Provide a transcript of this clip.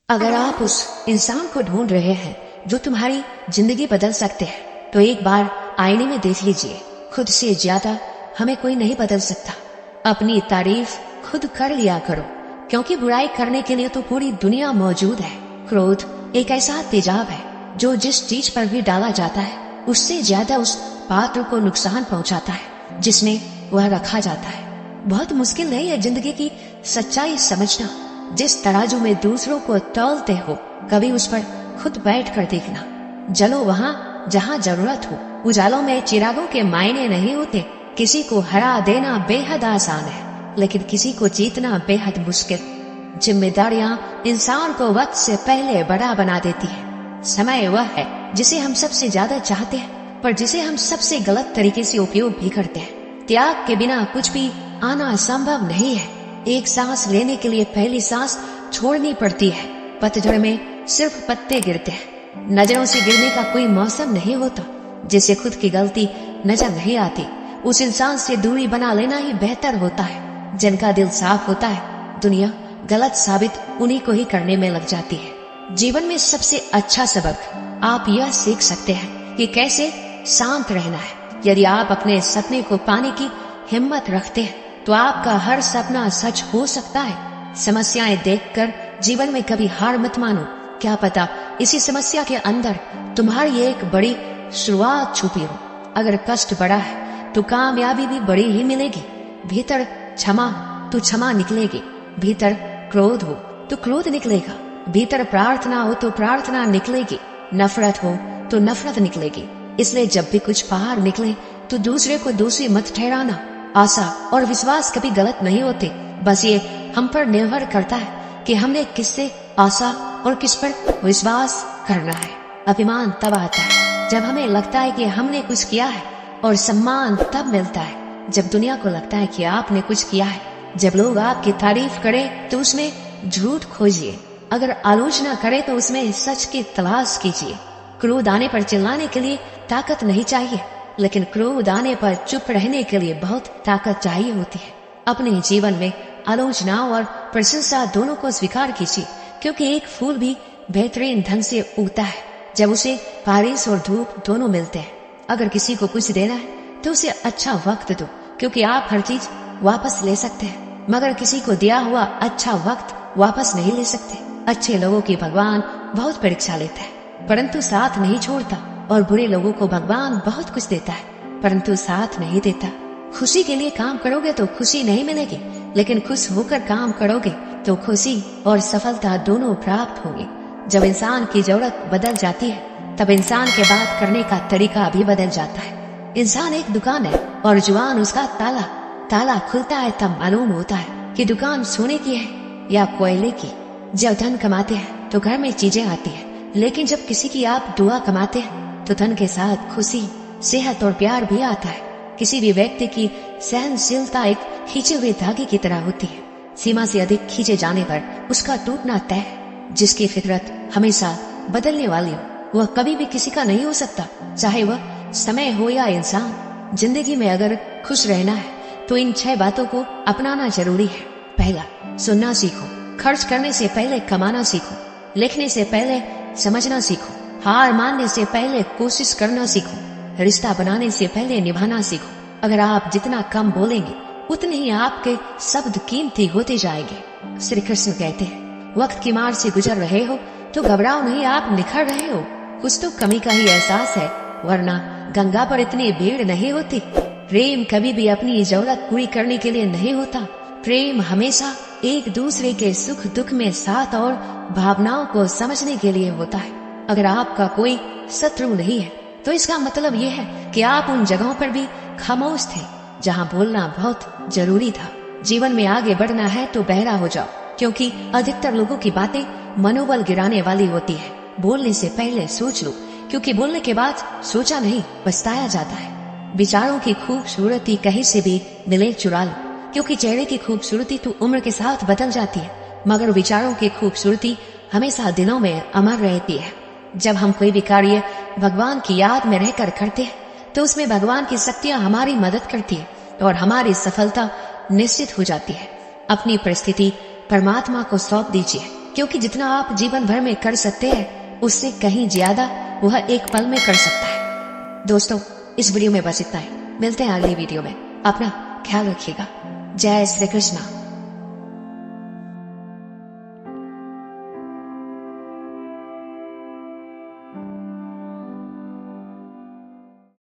अगर आप उस इंसान को ढूंढ रहे हैं जो तुम्हारी जिंदगी बदल सकते हैं, तो एक बार आईने में देख लीजिए। खुद से ज्यादा हमें कोई नहीं बदल सकता। अपनी तारीफ खुद कर लिया करो, क्योंकि बुराई करने के लिए तो पूरी दुनिया मौजूद है। क्रोध एक ऐसा तेजाब है जो जिस चीज पर भी डाला जाता है उससे ज्यादा उस पात्र को नुकसान पहुंचाता है जिसमें वह रखा जाता है। बहुत मुश्किल नहीं है जिंदगी की सच्चाई समझना। जिस तराजू में दूसरों को तौलते हो, कभी उस पर खुद बैठ कर देखना। जलो वहाँ जहाँ जरूरत हो। उजालों में चिरागों के मायने नहीं होते। किसी को हरा देना बेहद आसान है, लेकिन किसी को जीतना बेहद मुश्किल। जिम्मेदारियां इंसान को वक्त से पहले बड़ा बना देती है। समय वह है जिसे हम सबसे ज्यादा चाहते हैं, पर जिसे हम सबसे गलत तरीके से उपयोग भी करते हैं। त्याग के बिना कुछ भी आना संभव नहीं है। एक सांस लेने के लिए पहली सांस छोड़नी पड़ती है। पतझड़ में सिर्फ पत्ते गिरते हैं। नजरों से गिरने का कोई मौसम नहीं होता। जिसे खुद की गलती नजर नहीं आती, उस इंसान से दूरी बना लेना ही बेहतर होता है। जिनका दिल साफ होता है, दुनिया गलत साबित उन्हीं को ही करने में लग जाती है। जीवन में सबसे अच्छा सबक आप यह सीख सकते हैं कि कैसे शांत रहना है। यदि आप अपने सपने को पाने की हिम्मत रखते हैं, तो आपका हर सपना सच हो सकता है। समस्याएं देखकर जीवन में कभी हार मत मानो। क्या पता इसी समस्या के अंदर तुम्हारी एक बड़ी शुरुआत छुपी हो। अगर कष्ट बड़ा है तो कामयाबी भी बड़ी ही मिलेगी। भीतर क्षमा हो तो क्षमा निकलेगी। भीतर क्रोध हो तो क्रोध निकलेगा। भीतर प्रार्थना हो तो प्रार्थना निकलेगी। नफरत हो तो नफरत निकलेगी। इसलिए जब भी कुछ बाहर निकले तो दूसरे को दोषी मत ठहराना। आशा और विश्वास कभी गलत नहीं होते। बस ये हम पर निर्भर करता है कि हमने किससे आशा और किस पर विश्वास करना है। अभिमान तब आता है जब हमें लगता है कि हमने कुछ किया है, और सम्मान तब मिलता है जब दुनिया को लगता है कि आपने कुछ किया है। जब लोग आपकी तारीफ करें तो उसमें झूठ खोजिए। अगर आलोचना करे तो उसमें सच की तलाश कीजिए। क्रोध आने पर चिल्लाने के लिए ताकत नहीं चाहिए, लेकिन क्रोध आने पर चुप रहने के लिए बहुत ताकत चाहिए होती है। अपने जीवन में आलोचना और प्रशंसा दोनों को स्वीकार कीजिए, क्योंकि एक फूल भी बेहतरीन ढंग से उगता है जब उसे बारिश और धूप दोनों मिलते हैं। अगर किसी को कुछ देना है तो उसे अच्छा वक्त दो, क्योंकि आप हर चीज वापस ले सकते हैं, मगर किसी को दिया हुआ अच्छा वक्त वापस नहीं ले सकते। अच्छे लोगों की भगवान बहुत परीक्षा लेता है, परंतु साथ नहीं छोड़ता, और बुरे लोगों को भगवान बहुत कुछ देता है, परंतु साथ नहीं देता। खुशी के लिए काम करोगे तो खुशी नहीं मिलेगी, लेकिन खुश होकर काम करोगे तो खुशी और सफलता दोनों प्राप्त होगी। जब इंसान की जरूरत बदल जाती है, तब इंसान के बात करने का तरीका भी बदल जाता है। इंसान एक दुकान है और जुबान उसका ताला। ताला खुलता है तब मालूम होता है कि दुकान सोने की है या कोयले की। जब धन कमाते हैं तो घर में चीजें आती है, लेकिन जब किसी की आप दुआ कमाते हैं तो धन के साथ खुशी, सेहत और प्यार भी आता है। किसी भी व्यक्ति की सहनशीलता एक खींचे हुए धागे की तरह होती है। सीमा से अधिक खींचे जाने पर उसका टूटना तय है। जिसकी फितरत हमेशा बदलने वाली हो, वह कभी भी किसी का नहीं हो सकता, चाहे वह समय हो या इंसान। जिंदगी में अगर खुश रहना है तो इन 6 बातों को अपनाना जरूरी है। पहला, सुनना सीखो। खर्च करने से पहले कमाना सीखो। लिखने से पहले समझना सीखो। हार मानने से पहले कोशिश करना सीखो। रिश्ता बनाने से पहले निभाना सीखो। अगर आप जितना कम बोलेंगे, उतने ही आपके शब्द कीमती होते जाएंगे। श्री कृष्ण कहते हैं, वक्त की मार से गुजर रहे हो तो घबराओ नहीं, आप निखर रहे हो। कुछ तो कमी का ही एहसास है, वरना गंगा पर इतनी भीड़ नहीं होती। प्रेम कभी भी अपनी जरूरत पूरी करने के लिए नहीं होता। प्रेम हमेशा एक दूसरे के सुख दुख में साथ और भावनाओं को समझने के लिए होता है। अगर आपका कोई शत्रु नहीं है तो इसका मतलब यह है कि आप उन जगहों पर भी खामोश थे जहां बोलना बहुत जरूरी था। जीवन में आगे बढ़ना है तो बहरा हो जाओ, क्योंकि अधिकतर लोगों की बातें मनोबल गिराने वाली होती है। बोलने से पहले सोच लो, क्योंकि बोलने के बाद सोचा नहीं पछताया जाता है। विचारों की खूबसूरती कहीं से भी मिले चुरा लो, क्योंकि चेहरे की खूबसूरती तो उम्र के साथ बदल जाती है, मगर विचारों की खूबसूरती हमेशा दिलों में अमर रहती है। जब हम कोई भी कार्य भगवान की याद में रहकर करते हैं, तो उसमें भगवान की शक्तियां हमारी मदद करती है और हमारी सफलता निश्चित हो जाती है। अपनी परिस्थिति परमात्मा को सौंप दीजिए, क्योंकि जितना आप जीवन भर में कर सकते हैं उससे कहीं ज्यादा वह एक पल में कर सकता है। दोस्तों, इस वीडियो में बस इतना ही। मिलते हैं अगली वीडियो में। अपना ख्याल रखिएगा। जय श्री कृष्णा।